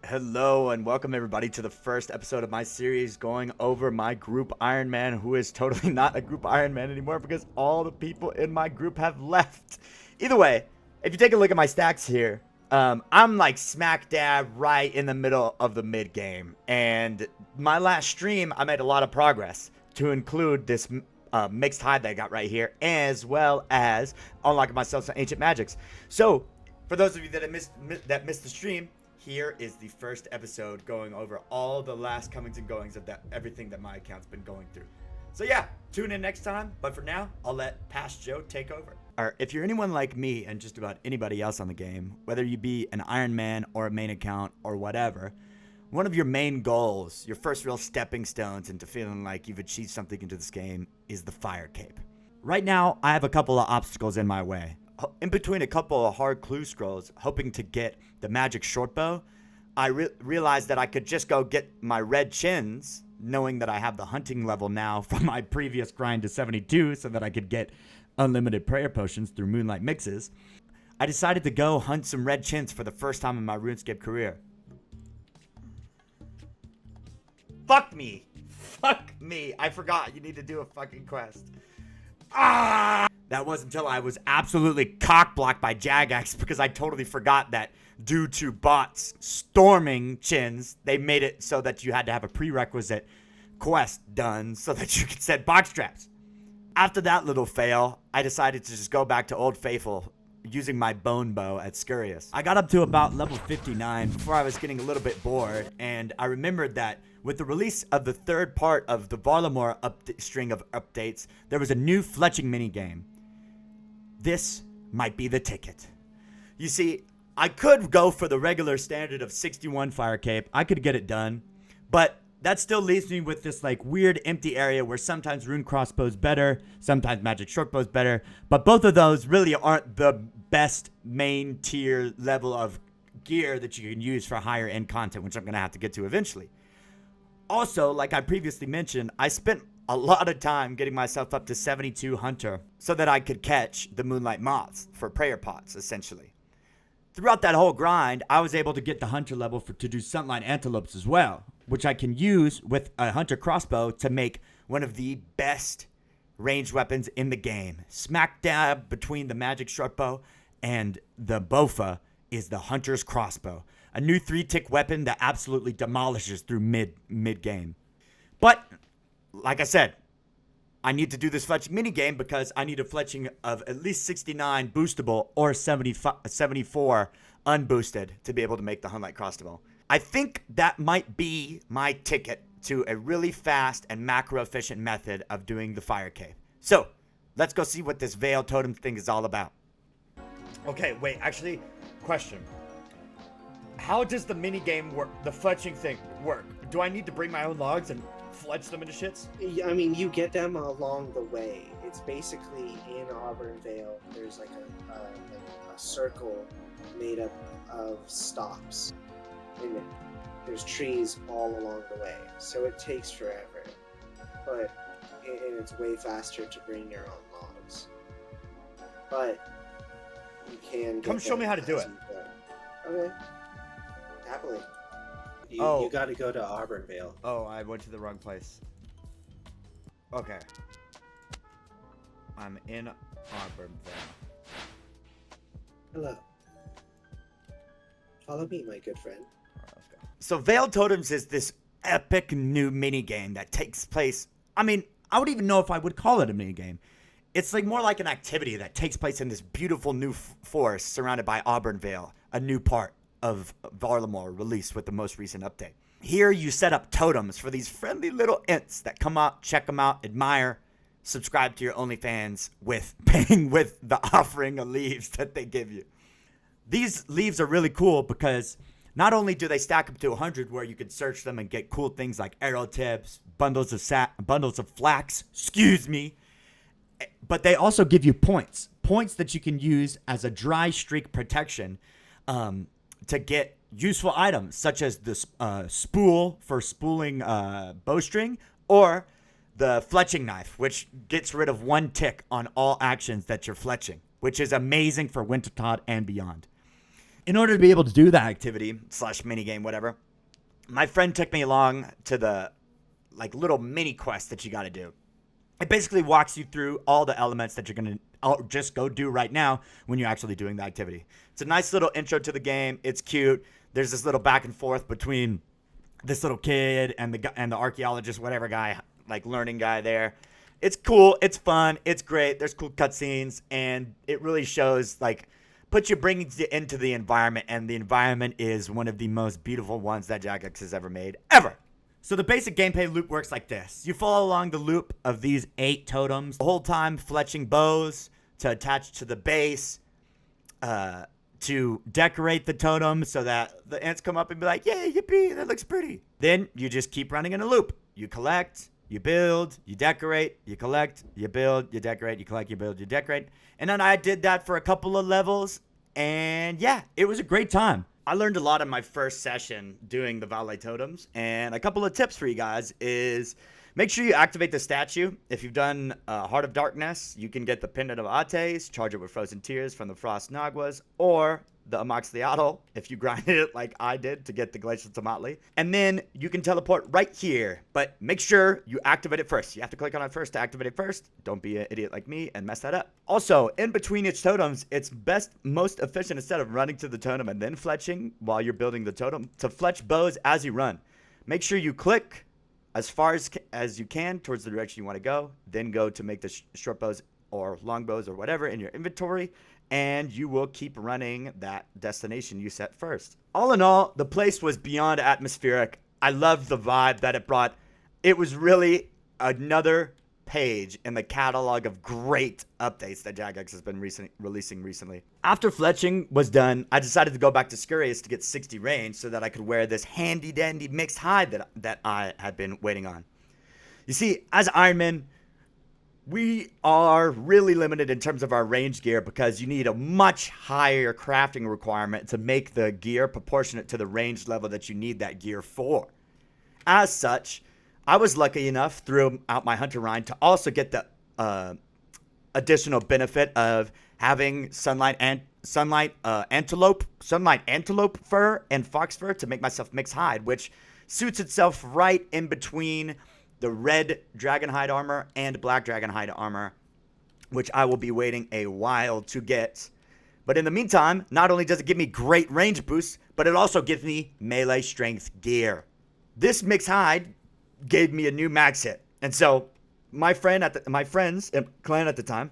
Hello and welcome everybody to the first episode of my series going over my group Iron Man, who is totally not a group Iron Man anymore because all the people in my group have left. Either way, if you take a look at my stacks here, I'm like smack dab right in the middle of the mid game. And my last stream, I made a lot of progress to include this mixed hide that I got right here, as well as unlocking myself some ancient magics. So for those of you that missed the stream, here is the first episode going over all the last comings and goings of everything that my account's been going through. So yeah, tune in next time. But for now, I'll let Past Joe take over. Alright, if you're anyone like me and just about anybody else on the game, whether you be an Iron Man or a main account or whatever, one of your main goals, your first real stepping stones into feeling like you've achieved something into this game is the fire cape. Right now, I have a couple of obstacles in my way. In between a couple of hard clue scrolls, hoping to get the magic short bow, I realized that I could just go get my red chins, knowing that I have the hunting level now from my previous grind to 72, so that I could get unlimited prayer potions through moonlight mixes. I decided to go hunt some red chins for the first time in my RuneScape career. Fuck me. Fuck me. I forgot you need to do a fucking quest. Ah! That was until I was absolutely cock-blocked by Jagex because I totally forgot that due to bots storming chins, they made it so that you had to have a prerequisite quest done so that you could set box traps. After that little fail, I decided to just go back to Old Faithful using my bone bow at Scurious. I got up to about level 59 before I was getting a little bit bored, and I remembered that with the release of the third part of the Varlamore string of updates, there was a new fletching minigame. This might be the ticket. You see, I could go for the regular standard of 61 fire cape. I could get it done, but that still leaves me with this like weird empty area where sometimes rune crossbow's better, sometimes magic shortbow's better, but both of those really aren't the best main tier level of gear that you can use for higher end content, which I'm going to have to get to eventually. Also, like I previously mentioned, I spent a lot of time getting myself up to 72 hunter so that I could catch the moonlight moths for prayer pots, essentially. Throughout that whole grind, I was able to get the hunter level to do sunlight antelopes as well, which I can use with a hunter crossbow to make one of the best ranged weapons in the game. Smack dab between the magic shortbow and the bofa is the hunter's crossbow, a new 3-tick weapon that absolutely demolishes through mid game. But like I said, I need to do this fletching minigame because I need a fletching of at least 69 boostable or 74 unboosted to be able to make the Hunlight Crossbow. I think that might be my ticket to a really fast and macro efficient method of doing the fire cave. So let's go see what this Vale Totems thing is all about. Okay, wait, actually, question. How does the minigame work, the fletching thing work? Do I need to bring my own logs and fletch them into shits? I mean, you get them along the way. It's basically in Auburn Vale. There's like a circle made up of stops in it. There's trees all along the way, so it takes forever. And it's way faster to bring your own logs. But you can Come show me how to do it. Okay. Happily. You gotta go to Auburn Vale. Oh, I went to the wrong place. Okay. I'm in Auburn Vale. Hello. Follow me, my good friend. Alright, let's go. So Vale Totems is this epic new minigame that takes place. I mean, I wouldn't even know if I would call it a minigame. It's like more like an activity that takes place in this beautiful new forest surrounded by Auburn Vale, a new part of Varlamore released with the most recent update. Here you set up totems for these friendly little ints that come out, check them out, admire, subscribe to your OnlyFans with paying with the offering of leaves that they give you. These leaves are really cool because not only do they stack up to 100 where you can search them and get cool things like arrow tips, bundles of flax, but they also give you points that you can use as a dry streak protection to get useful items such as the spool for spooling bowstring or the fletching knife, which gets rid of 1 tick on all actions that you're fletching, which is amazing for Wintertod and beyond. In order to be able to do that activity slash minigame, whatever, my friend took me along to the like little mini quest that you got to do. It basically walks you through all the elements that you're going to just go do right now when you're actually doing the activity. It's a nice little intro to the game. It's cute. There's this little back and forth between this little kid and the archaeologist, whatever guy, like learning guy there. It's cool. It's fun. It's great. There's cool cutscenes, and it really shows like puts you bringing you into the environment, and the environment is one of the most beautiful ones that Jagex has ever made, ever. So the basic gameplay loop works like this. You follow along the loop of these 8 totems, the whole time fletching bows to attach to the base, to decorate the totem so that the ants come up and be like, yay, yippee, that looks pretty. Then you just keep running in a loop. You collect, you build, you decorate, you collect, you build, you decorate, you collect, you build, you decorate. And then I did that for a couple of levels, and yeah, it was a great time. I learned a lot in my first session doing the Vale Totems, and a couple of tips for you guys is make sure you activate the statue. If you've done Heart of Darkness, you can get the Pendant of Ates, charge it with Frozen Tears from the Frost Naguas, or the Amoxicliatl, if you grinded it like I did to get the Glacial Tomatli. And then you can teleport right here, but make sure you activate it first. You have to click on it first to activate it first. Don't be an idiot like me and mess that up. Also, in between each totems, it's most efficient, instead of running to the totem and then fletching while you're building the totem, to fletch bows as you run. Make sure you click as far as you can towards the direction you want to go, then go to make the short bows or long bows or whatever in your inventory, and you will keep running that destination you set first. All in all, the place was beyond atmospheric. I loved the vibe that it brought. It was really another page in the catalog of great updates that Jagex has been releasing recently. After fletching was done, I decided to go back to Scurious to get 60 range so that I could wear this handy dandy mixed hide that I had been waiting on. You see, as Iron Man, we are really limited in terms of our range gear because you need a much higher crafting requirement to make the gear proportionate to the range level that you need that gear for. As such, I was lucky enough throughout my hunter rind to also get the additional benefit of having sunlight antelope fur and fox fur to make myself mixed hide, which suits itself right in between the red dragon hide armor and black dragon hide armor, which I will be waiting a while to get. But in the meantime, not only does it give me great range boosts, but it also gives me melee strength gear. This mixed hide gave me a new max hit, and so my friends and clan at the time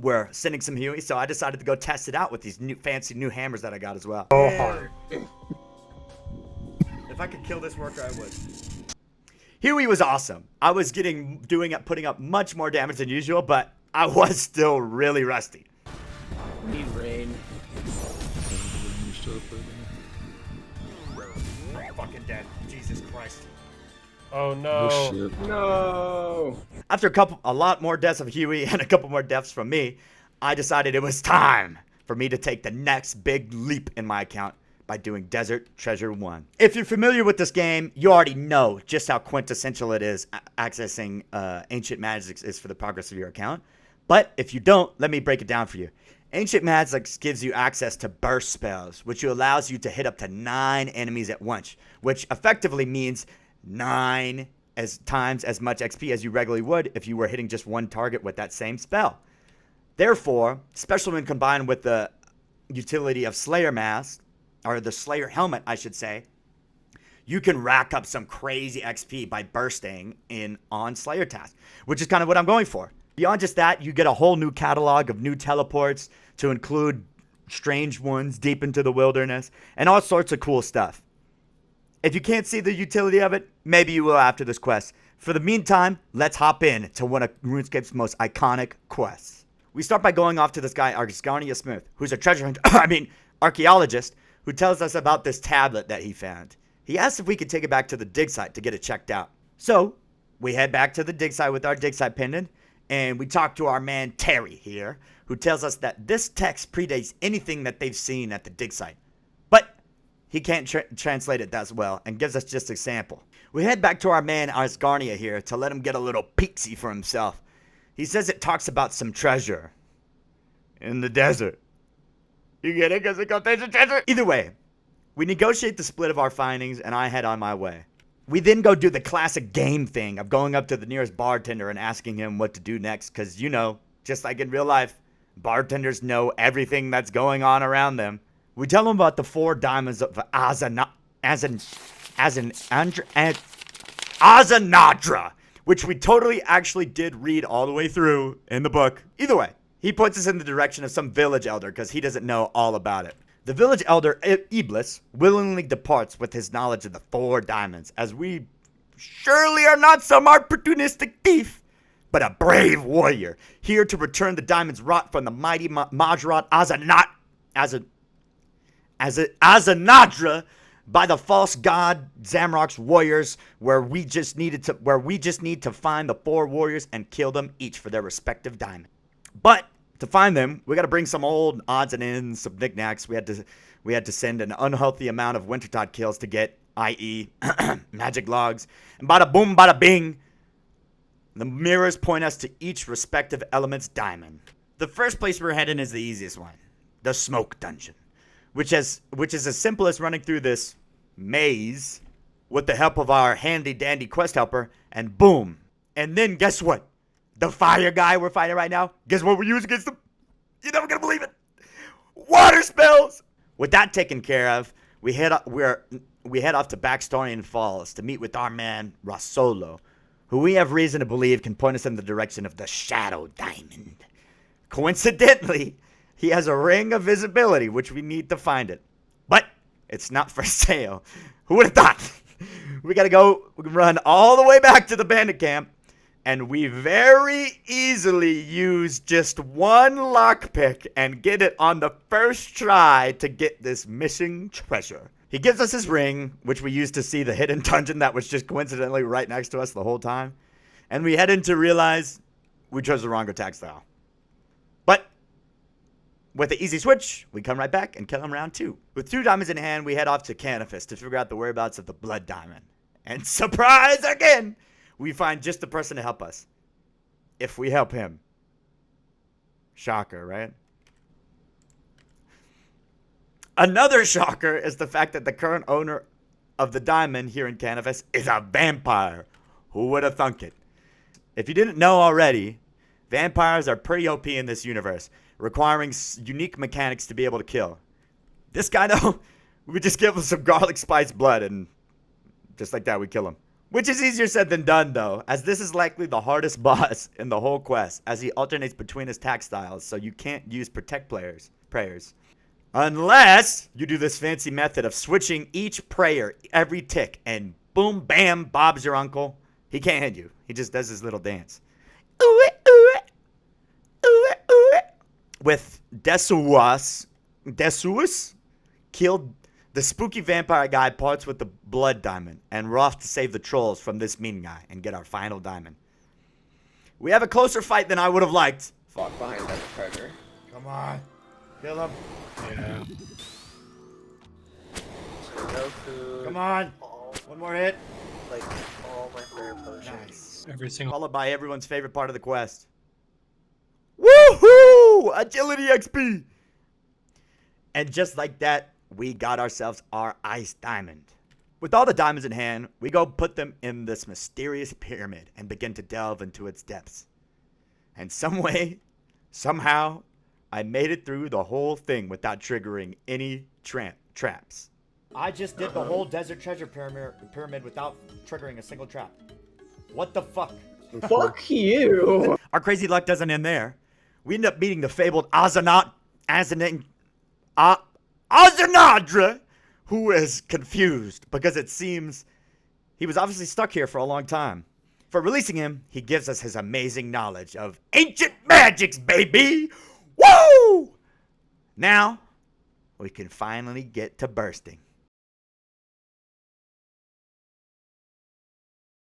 were sending some Huey, so I decided to go test it out with these fancy new hammers that I got as well. Oh, hard. If I could kill this worker, I would. Huey was awesome. I was putting up much more damage than usual, but I was still really rusty. Need rain. I'm fucking dead. Jesus Christ. Oh no. Oh shit. No. After a lot more deaths of Huey and a couple more deaths from me, I decided it was time for me to take the next big leap in my account by doing Desert Treasure 1. If you're familiar with this game, you already know just how quintessential it is accessing Ancient Magics is for the progress of your account. But if you don't, let me break it down for you. Ancient Magics gives you access to burst spells, which allows you to hit up to 9 enemies at once, which effectively means 9 times as much XP as you regularly would if you were hitting just one target with that same spell. Therefore, especially when combined with the utility of Slayer Mask, or the Slayer Helmet, I should say, you can rack up some crazy XP by bursting on Slayer tasks, which is kind of what I'm going for. Beyond just that, you get a whole new catalog of new teleports to include strange ones deep into the wilderness and all sorts of cool stuff. If you can't see the utility of it, maybe you will after this quest. For the meantime, let's hop in to one of RuneScape's most iconic quests. We start by going off to this guy, Argisgarnia Smith, who's a treasure hunter, archaeologist, who tells us about this tablet that he found. He asks if we could take it back to the dig site to get it checked out. So, we head back to the dig site with our dig site pendant, and we talk to our man Terry here, who tells us that this text predates anything that they've seen at the dig site. But he can't translate it that well, and gives us just a sample. We head back to our man Argisgarnia here to let him get a little peeksy for himself. He says it talks about some treasure in the desert. You get it? Because it contains a treasure. Either way, we negotiate the split of our findings, and I head on my way. We then go do the classic game thing of going up to the nearest bartender and asking him what to do next. Because, you know, just like in real life, bartenders know everything that's going on around them. We tell him about the 4 diamonds of Azanadra, which we totally actually did read all the way through in the book. Either way, he points us in the direction of some village elder because he doesn't know all about it. The village elder, Iblis, willingly departs with his knowledge of the 4 diamonds, as we surely are not some opportunistic thief, but a brave warrior, here to return the diamonds wrought from the mighty Majrat Azanadra by the false god Zamrock's warriors, where we just need to find the 4 warriors and kill them each for their respective diamond. But to find them, we got to bring some old odds and ends, some knickknacks. We had to send an unhealthy amount of Wintertide kills to get, i.e., magic logs. And bada boom, bada bing, the mirrors point us to each respective element's diamond. The first place we're heading is the easiest one, the smoke dungeon, which is as simple as running through this maze with the help of our handy dandy quest helper, and boom. And then guess what? The fire guy we're fighting right now, guess what we use against him? You're never gonna believe it. Water spells. With that taken care of, we head off to Backstorian Falls to meet with our man Rasolo, who we have reason to believe can point us in the direction of the Shadow Diamond. Coincidentally, he has a ring of visibility, which we need to find it. But it's not for sale. Who would have thought? We gotta run all the way back to the bandit camp, and we very easily use just 1 lockpick and get it on the first try to get this missing treasure. He gives us his ring, which we used to see the hidden dungeon that was just coincidentally right next to us the whole time. And we head in to realize we chose the wrong attack style. But with the easy switch, we come right back and kill him round 2. With 2 diamonds in hand, we head off to Canifis to figure out the whereabouts of the blood diamond. And surprise again! We find just the person to help us. If we help him. Shocker, right? Another shocker is the fact that the current owner of the diamond here in Canifis is a vampire. Who would have thunk it? If you didn't know already, vampires are pretty OP in this universe, requiring unique mechanics to be able to kill. This guy, though, we just give him some garlic spice blood, and just like that, we kill him. Which is easier said than done, though, as this is likely the hardest boss in the whole quest, as he alternates between his attack styles, so you can't use protect prayers. Unless you do this fancy method of switching each prayer every tick, and boom, bam, Bob's your uncle. He can't hit you. He just does his little dance. With Desuas killed the spooky vampire guy, parts with the blood diamond, and we're off to save the trolls from this mean guy and get our final diamond. We have a closer fight than I would have liked. Fought behind that treasure. Come on. Kill him. Yeah. No food. Come on. One more hit. Like all my prayer potions. Nice. Every single. Followed by everyone's favorite part of the quest. Woohoo! Agility XP! And just like that, we got ourselves our ice diamond. With all the diamonds in hand, we go put them in this mysterious pyramid and begin to delve into its depths. And some way, somehow, I made it through the whole thing without triggering any traps. I just did the whole desert treasure pyramid without triggering a single trap. What the fuck? Fuck you! Our crazy luck doesn't end there. We end up meeting the fabled Azanadra, who is confused because it seems he was obviously stuck here for a long time. For releasing him, he gives us his amazing knowledge of ancient magics, baby! Woo! Now, we can finally get to bursting.